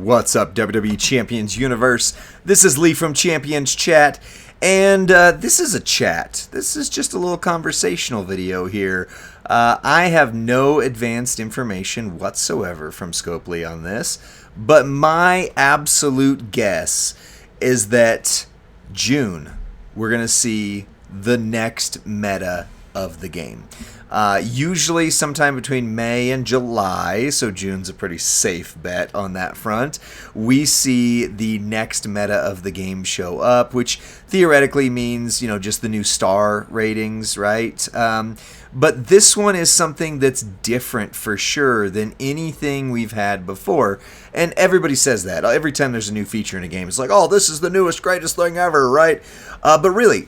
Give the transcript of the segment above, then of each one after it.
What's up, WWE Champions Universe? This is Lee from Champions Chat, and this is a chat. This is just a little conversational video here. I have no advanced information whatsoever from Scopely on this, but my absolute guess is that June, we're going to see the next meta of the game. Usually sometime between May and July, so June's a pretty safe bet on that front. We see the next meta of the game show up, which theoretically means, you know, just the new star ratings, right? But this one is something that's different for sure than anything we've had before. And everybody says that. Every time there's a new feature in a game, it's like, oh, this is the newest, greatest thing ever, right? But really,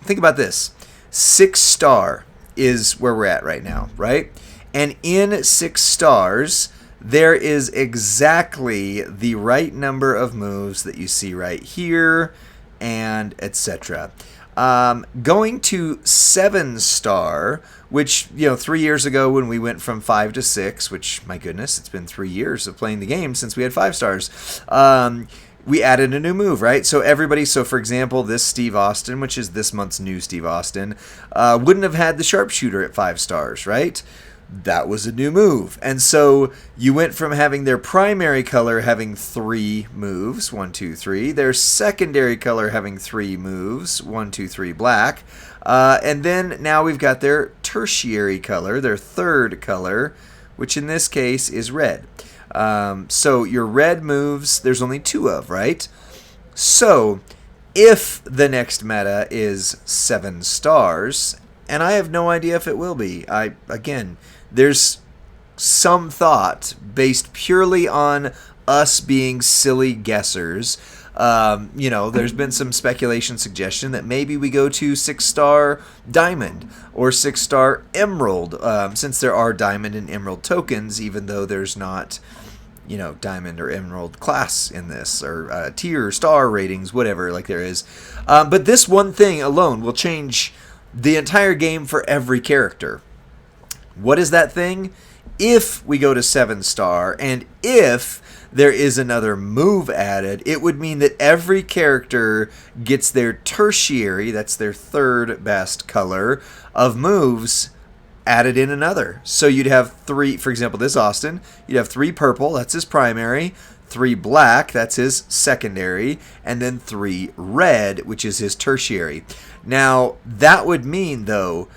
think about this. 6-star is where we're at right now, right? And in 6 stars, there is exactly the right number of moves that you see right here, and etc. Going to 7-star, which, you know, 3 years ago when we went from 5 to 6, which, my goodness, it's been 3 years of playing the game since we had 5 stars. We added a new move, right? So everybody, for example, this Steve Austin, which is this month's new Steve Austin, wouldn't have had the sharpshooter at 5 stars, right? That was a new move. And so you went from having their primary color having 3 moves, 1, 2, 3, their secondary color having 3 moves, 1, 2, 3, black, and then now we've got their tertiary color, their third color, which in this case is red. So your red moves, there's only 2 of, right? So if the next meta is 7 stars, and I have no idea if it will be, again, there's some thought based purely on us being silly guessers. You know, there's been some speculation suggestion that maybe we go to 6-star diamond or 6-star emerald, since there are diamond and emerald tokens, even though there's not, you know, diamond or emerald class in this, or tier, star ratings, whatever, like there is. But this one thing alone will change the entire game for every character. What is that thing? If we go to 7-star, and if there is another move added, it would mean that every character gets their tertiary, that's their third best color, of moves added in another. So you'd have 3, for example, this Austin, you'd have 3 purple, that's his primary, 3 black, that's his secondary, and then 3 red, which is his tertiary. Now, that would mean, though,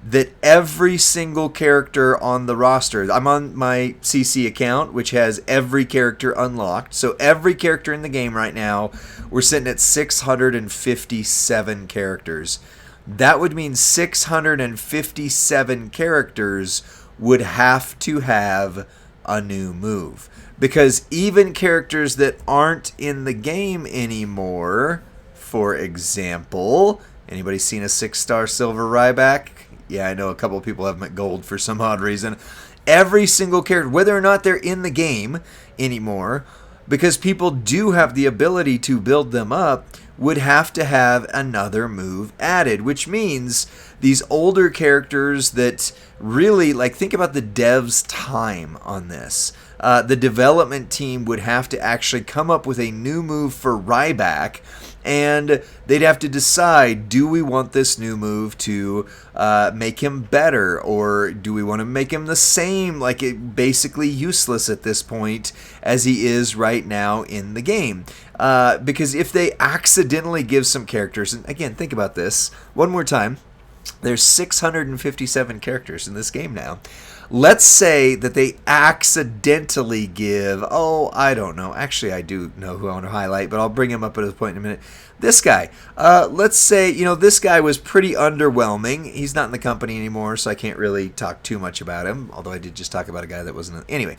that every single character on the roster, I'm on my CC account, which has every character unlocked, so every character in the game right now, we're sitting at 657 characters. That would mean 657 characters would have to have a new move. Because even characters that aren't in the game anymore, for example, anybody seen a 6-star silver Ryback? Yeah, I know a couple of people have them at gold for some odd reason. Every single character, whether or not they're in the game anymore, because people do have the ability to build them up, would have to have another move added, which means these older characters that really, like, think about the devs' time on this. The development team would have to actually come up with a new move for Ryback, and they'd have to decide, do we want this new move to make him better, or do we want to make him the same, like it basically useless at this point as he is right now in the game? Because if they accidentally give some characters, and again, think about this one more time, there's 657 characters in this game now. Let's say that they accidentally give, I don't know. Actually, I do know who I want to highlight, but I'll bring him up at a point in a minute. This guy. Let's say, you know, this guy was pretty underwhelming. He's not in the company anymore, so I can't really talk too much about him, although I did just talk about a guy that wasn't. Anyway,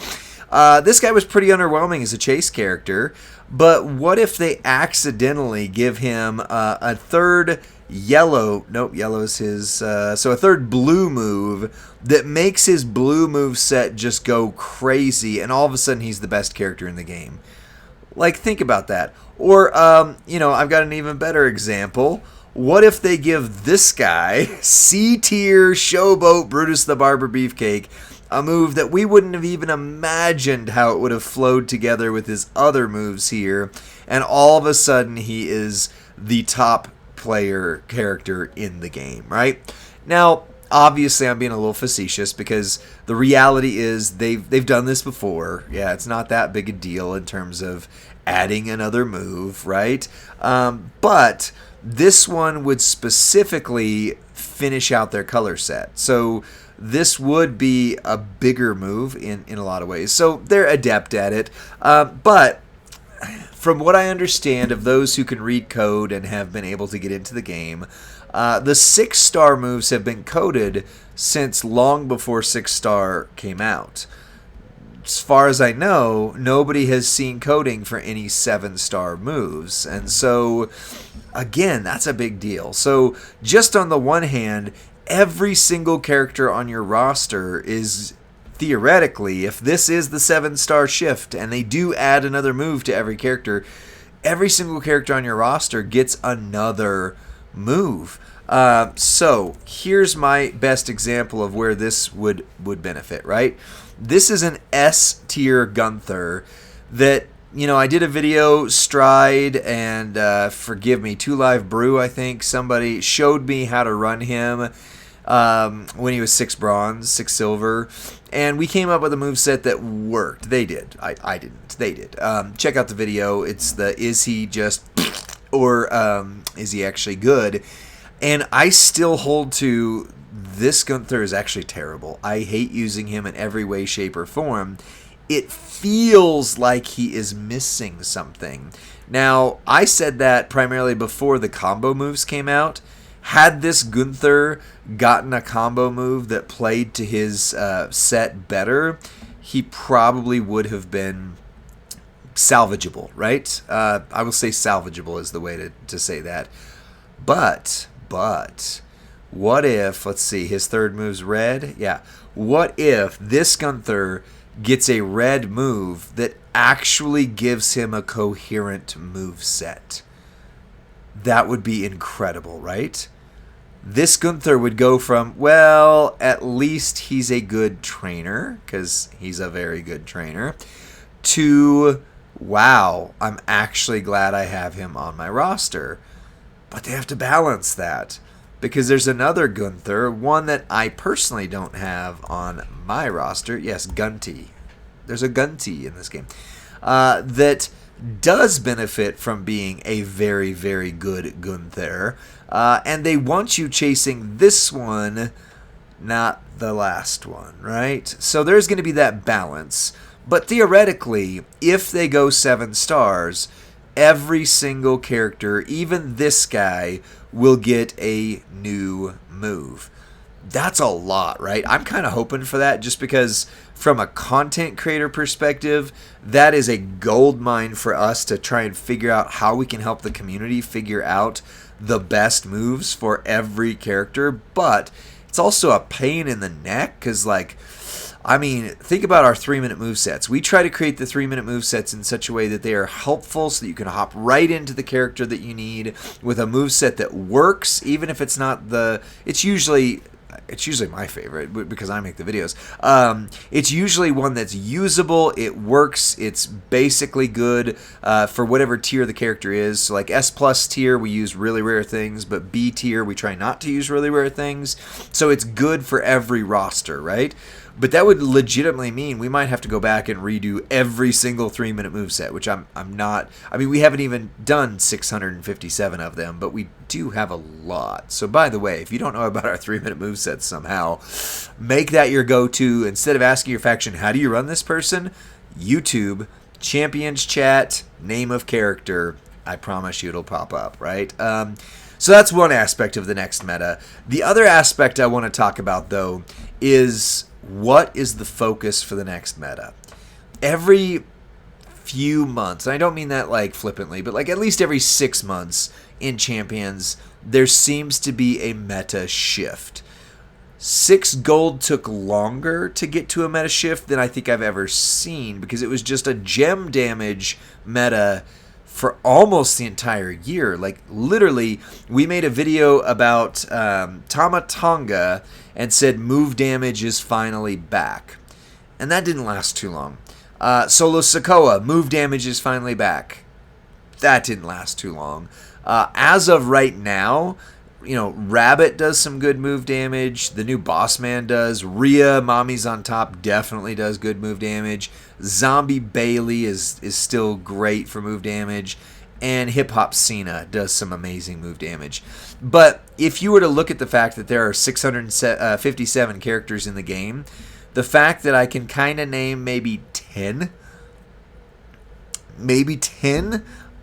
this guy was pretty underwhelming as a chase character, but what if they accidentally give him a third yellow, nope, yellow is his, so a third blue move that makes his blue move set just go crazy, and all of a sudden he's the best character in the game. Like, think about that. Or, you know, I've got an even better example. what if they give this guy, C-tier Showboat Brutus the Barber Beefcake, a move that we wouldn't have even imagined how it would have flowed together with his other moves here, and all of a sudden he is the top player character in the game, right? Now, obviously I'm being a little facetious because the reality is they've done this before. Yeah, it's not that big a deal in terms of adding another move, right? But this one would specifically finish out their color set. So this would be a bigger move in a lot of ways. So they're adept at it. But from what I understand of those who can read code and have been able to get into the game, the 6-star moves have been coded since long before 6-star came out. As far as I know, nobody has seen coding for any 7-star moves. And so, again, that's a big deal. So, just on the one hand, every single character on your roster is theoretically, if this is the 7-star shift and they do add another move to every single character on your roster gets another move. So here's my best example of where this would benefit, right? This is an S-tier Gunther that, I did a video, Stride, and forgive me, 2 Live Brew, I think. Somebody showed me how to run him when he was 6 bronze, 6 silver, and we came up with a moveset that worked. They did. I didn't. They did. Check out the video. It's the is he just or is he actually good? And I still hold to this Gunther is actually terrible. I hate using him in every way, shape, or form. It feels like he is missing something. Now, I said that primarily before the combo moves came out. Had this Gunther gotten a combo move that played to his set better, he probably would have been salvageable, right? I will say salvageable is the way to say that. But, what if, let's see, his third move's red? Yeah. What if this Gunther gets a red move that actually gives him a coherent move set? That would be incredible, right? This Gunther would go from, well, at least he's a good trainer, because he's a very good trainer, to, wow, I'm actually glad I have him on my roster. But they have to balance that, because there's another Gunther, one that I personally don't have on my roster. Yes, Gunty. There's a Gunty in this game that does benefit from being a very, very good Gunther. And they want you chasing this one, not the last one, right? So there's going to be that balance. But theoretically, if they go 7 stars, every single character, even this guy, will get a new move. That's a lot, right? I'm kind of hoping for that just because from a content creator perspective, that is a gold mine for us to try and figure out how we can help the community figure out the best moves for every character. But it's also a pain in the neck because, think about our 3-minute movesets. We try to create the 3-minute movesets in such a way that they are helpful so that you can hop right into the character that you need with a moveset that works, even if it's not it's usually my favorite because I make the videos. It's usually one that's usable. It works. It's basically good for whatever tier the character is. So like S+ tier, we use really rare things, but B tier, we try not to use really rare things. So it's good for every roster, right? But that would legitimately mean we might have to go back and redo every single 3-minute moveset, which I'm not. I mean, we haven't even done 657 of them, but we do have a lot. So by the way, if you don't know about our 3-minute movesets somehow, make that your go-to. Instead of asking your faction, how do you run this person? YouTube, Champions Chat, name of character. I promise you it'll pop up, right? So that's one aspect of the next meta. The other aspect I want to talk about, though, is what is the focus for the next meta? Every few months, and I don't mean that like flippantly, but like at least every 6 months in Champions, there seems to be a meta shift. 6 gold took longer to get to a meta shift than I think I've ever seen because it was just a gem damage meta for almost the entire year. Like, literally, we made a video about Tama Tonga and said move damage is finally back. And that didn't last too long. Solo Sokoa, move damage is finally back. That didn't last too long. As of right now, Rabbit does some good move damage. The new Boss Man does. Rhea, Mommy's on Top, definitely does good move damage. Zombie Bailey is still great for move damage. And Hip Hop Cena does some amazing move damage. But if you were to look at the fact that there are 657 characters in the game, the fact that I can kind of name maybe 10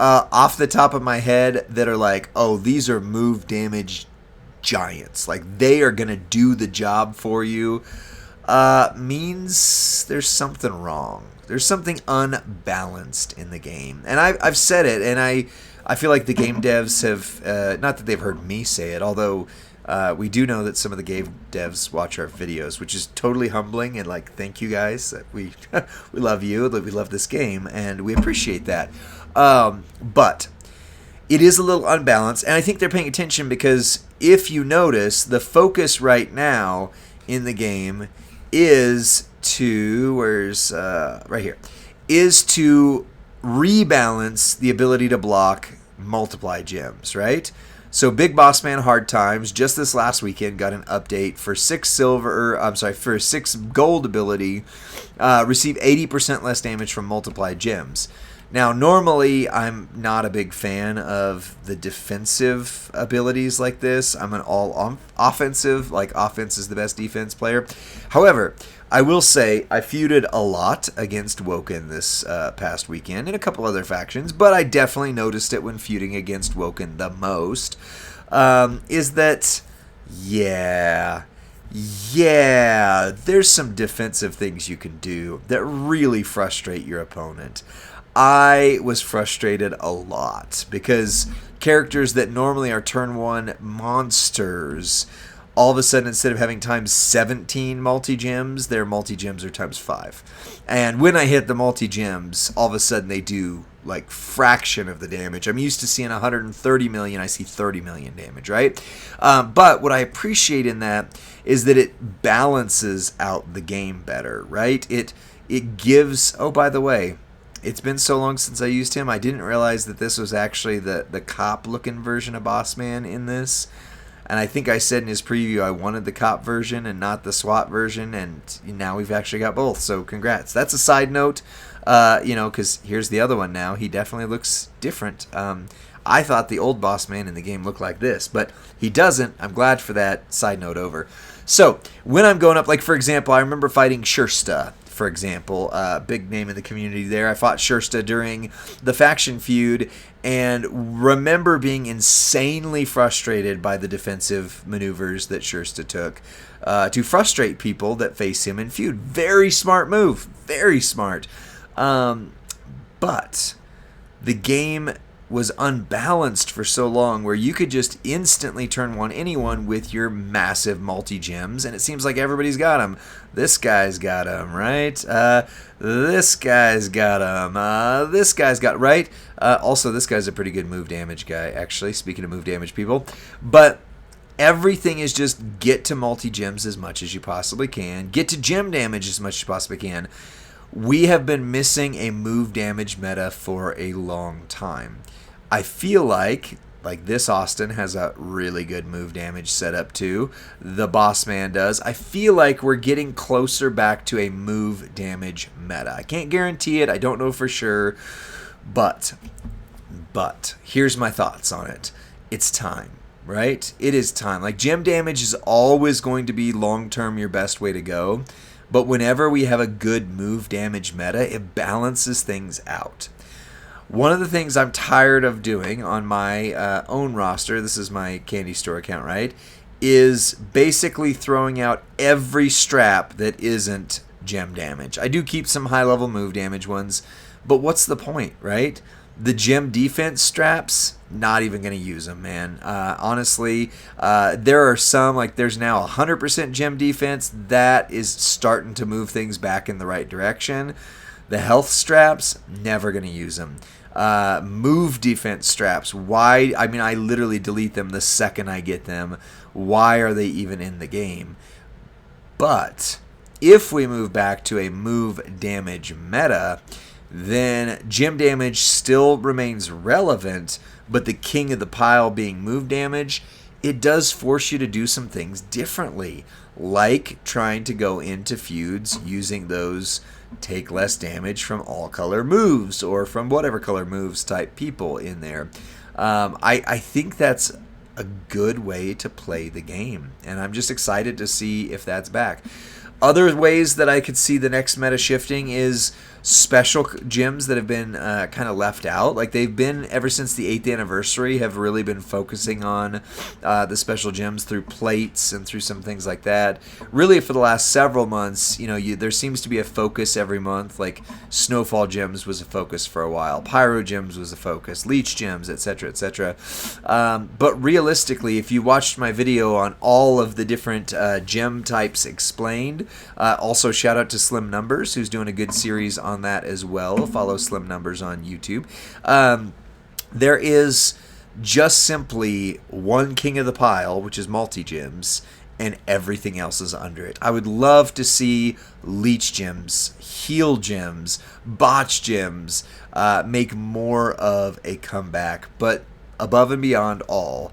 off the top of my head that are like, oh, these are move damage giants. Like, they are going to do the job for you, means there's something wrong. There's something unbalanced in the game. And I've said it, and I feel like the game devs have, not that they've heard me say it, although we do know that some of the game devs watch our videos, which is totally humbling, and like, thank you guys. We love you, we love this game, and we appreciate that. But it is a little unbalanced, and I think they're paying attention because if you notice, the focus right now in the game is to, right here, is to rebalance the ability to block multiply gems, right? So Big Boss Man Hard Times just this last weekend got an update for 6 gold ability, receive 80% less damage from multiplied gems. Now, normally, I'm not a big fan of the defensive abilities like this. I'm an all-offensive, like offense is the best defense player. However, I will say I feuded a lot against Woken this past weekend and a couple other factions, but I definitely noticed it when feuding against Woken the most, is that, yeah, there's some defensive things you can do that really frustrate your opponent. I was frustrated a lot because characters that normally are turn 1 monsters, all of a sudden, instead of having times 17 multi-gems, their multi-gems are times 5. And when I hit the multi-gems, all of a sudden they do like fraction of the damage. I'm used to seeing 130 million, I see 30 million damage, right? But what I appreciate in that is that it balances out the game better, right? It gives, oh, by the way, it's been so long since I used him, I didn't realize that this was actually the cop-looking version of Boss Man in this. And I think I said in his preview I wanted the cop version and not the SWAT version, and now we've actually got both, so congrats. That's a side note, because here's the other one now. He definitely looks different. I thought the old Boss Man in the game looked like this, but he doesn't. I'm glad for that. Side note over. So, when I'm going up, like for example, I remember fighting Shursta, for example, big name in the community there. I fought Shursta during the faction feud and remember being insanely frustrated by the defensive maneuvers that Shursta took to frustrate people that face him in feud. Very smart move. Very smart. But the game was unbalanced for so long where you could just instantly turn 1 anyone with your massive multi-gems, and it seems like everybody's got them. This guy's got them, right? This guy's got them. This guy's got, right? Also, this guy's a pretty good move damage guy, actually, speaking of move damage people. But everything is just get to multi-gems as much as you possibly can. Get to gem damage as much as you possibly can. We have been missing a move damage meta for a long time. I feel like this Austin has a really good move damage setup too. The Boss Man does. I feel like we're getting closer back to a move damage meta. I can't guarantee it. I don't know for sure. But here's my thoughts on it. It's time, right? It is time. Like, gem damage is always going to be long-term your best way to go. But whenever we have a good move damage meta, it balances things out. One of the things I'm tired of doing on my own roster, this is my candy store account, right, is basically throwing out every strap that isn't gem damage. I do keep some high-level move damage ones, but what's the point, right? The gem defense straps, not even going to use them, man. Honestly, there are some, like there's now 100% gem defense. That is starting to move things back in the right direction. The health straps, never going to use them. Move defense straps, why? I mean, I literally delete them the second I get them. Why are they even in the game? But if we move back to a move damage meta, then gem damage still remains relevant, but the king of the pile being move damage, it does force you to do some things differently, like trying to go into feuds using those take less damage from all color moves or from whatever color moves type people in there. I think that's a good way to play the game, and I'm just excited to see if that's back. Other ways that I could see the next meta shifting is special gems that have been kind of left out. Like they've been, ever since the 8th anniversary, have really been focusing on the special gems through plates and through some things like that. Really, for the last several months, there seems to be a focus every month. Like Snowfall gems was a focus for a while. Pyro gems was a focus. Leech gems, etc., etc. But realistically, if you watched my video on all of the different gem types explained, also shout out to Slim Numbers, who's doing a good series on that as well. Follow Slim Numbers on YouTube. There is just simply one king of the pile, which is multi-gems, and everything else is under it. I would love to see leech gems, heal gems, botch gems make more of a comeback, but above and beyond all,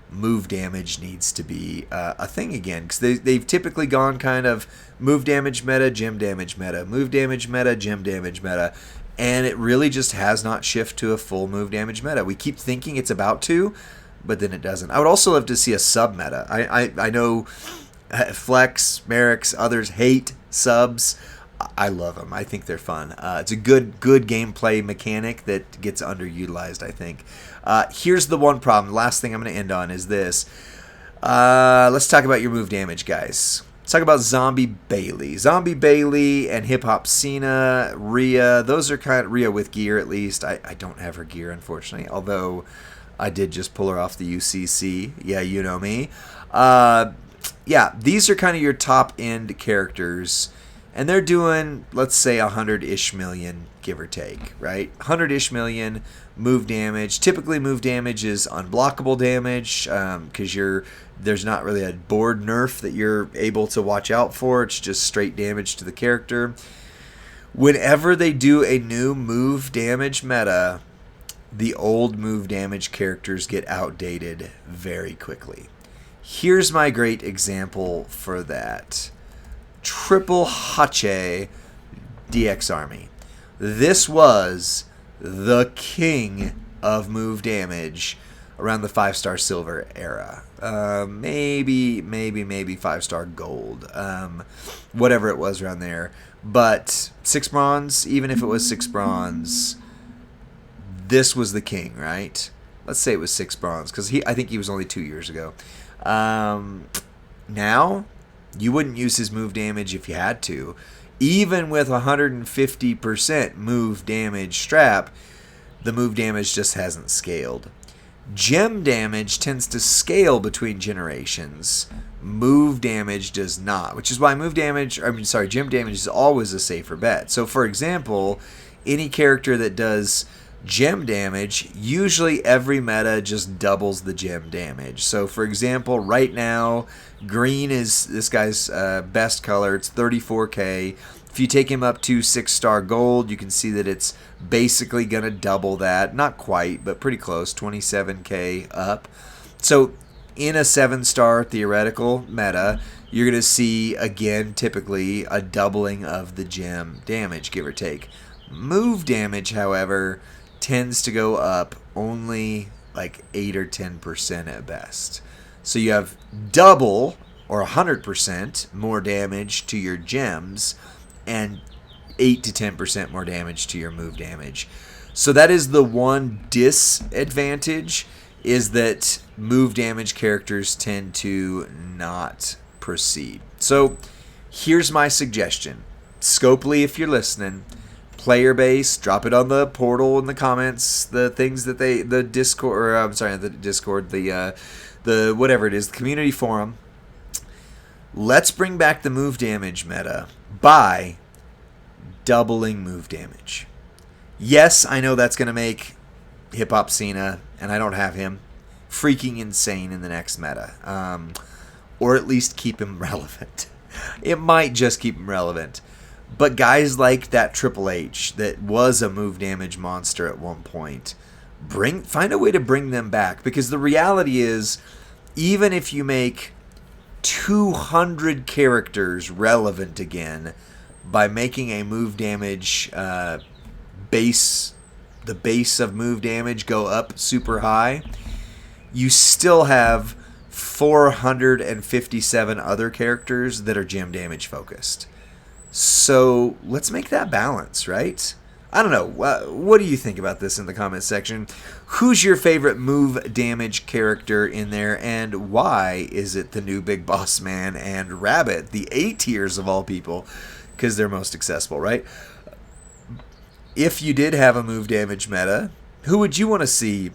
move damage needs to be a thing again, because they've typically gone kind of move damage meta, gem damage meta, move damage meta, gem damage meta, and it really just has not shifted to a full move damage meta. We keep thinking it's about to, but then it doesn't. I would also love to see a sub meta. I know Flex, Merrick's, others hate subs. I love them. I think they're fun. It's a good gameplay mechanic that gets underutilized, I think. Here's the one problem. Last thing I'm going to end on is this. Let's talk about your move damage, guys. Let's talk about Zombie Bailey. Zombie Bailey and Hip Hop Cena, Rhea. Those are kind of Rhea with gear, at least. I don't have her gear, unfortunately, although I did just pull her off the UCC. Yeah, you know me. Yeah, these are kind of your top-end characters. And they're doing, let's say, 100-ish million, give or take, right? 100-ish million move damage. Typically, move damage is unblockable damage because there's not really a board nerf that you're able to watch out for. It's just straight damage to the character. Whenever they do a new move damage meta, the old move damage characters get outdated very quickly. Here's my great example for that. Triple Hache DX Army. This was the king of move damage around the 5-star silver era. Maybe 5-star gold. Whatever it was around there. But 6 bronze, even if it was 6 bronze, this was the king, right? Let's say it was 6 bronze, because I think he was only 2 years ago. Now, you wouldn't use his move damage if you had to. Even with 150% move damage strap, the move damage just hasn't scaled. Gem damage tends to scale between generations. Move damage does not, which is why gem damage is always a safer bet. So, for example, any character that does gem damage, usually every meta just doubles the gem damage. So, for example, right now, green is this guy's best color. It's 34k. If you take him up to 6-star gold, you can see that it's basically going to double that. Not quite, but pretty close, 27k up. So, in a 7-star theoretical meta, you're going to see, again, typically a doubling of the gem damage, give or take. Move damage, however, tends to go up only like 8 or 10% at best. So you have double or 100% more damage to your gems and 8 to 10% more damage to your move damage. So that is the one disadvantage, is that move damage characters tend to not proceed. So here's my suggestion. Scopely, if you're listening, player base, drop it on the portal in the comments, the things that the whatever it is, the community forum. Let's bring back the move damage meta by doubling move damage. Yes, I know that's going to make Hip Hop Cena, and I don't have him, freaking insane in the next meta. Or at least keep him relevant. It might just keep him relevant. But guys like that Triple H that was a move damage monster at one point, find a way to bring them back. Because the reality is, even if you make 200 characters relevant again by making a move damage base, the base of move damage go up super high, you still have 457 other characters that are gem damage focused. So let's make that balance, right? I don't know. What do you think about this in the comment section? Who's your favorite move damage character in there, and why is it the new Big Boss Man and Rabbit, the A tiers of all people? Because they're most accessible, right? If you did have a move damage meta, who would you want to see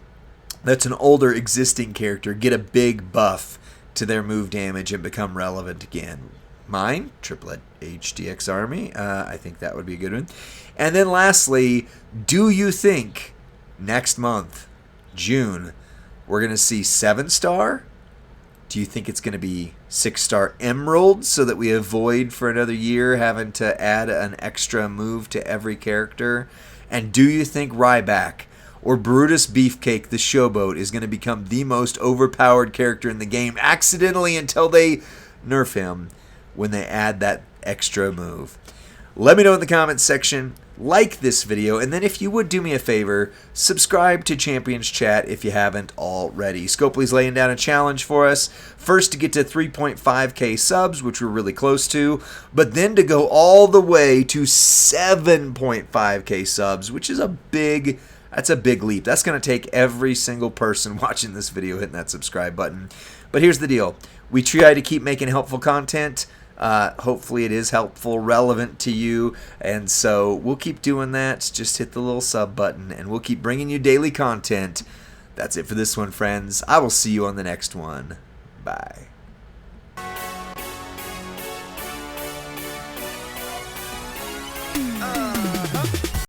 that's an older existing character get a big buff to their move damage and become relevant again? Mine, Triple H DX Army. I think that would be a good one. And then lastly, do you think next month, June, we're going to see 7-star? Do you think it's going to be 6-star Emerald so that we avoid for another year having to add an extra move to every character? And do you think Ryback or Brutus Beefcake the Showboat is going to become the most overpowered character in the game accidentally until they nerf him when they add that extra move? Let me know in the comments section. Like this video, and then if you would do me a favor, subscribe to Champions Chat if you haven't already. Scopely's laying down a challenge for us. First to get to 3.5k subs, which we're really close to, but then to go all the way to 7.5k subs, which is that's a big leap. That's going to take every single person watching this video hitting that subscribe button. But here's the deal. We try to keep making helpful content. Hopefully it is helpful, relevant to you, and so we'll keep doing that. Just hit the little sub button, and we'll keep bringing you daily content. That's it for this one, friends. I will see you on the next one. Bye.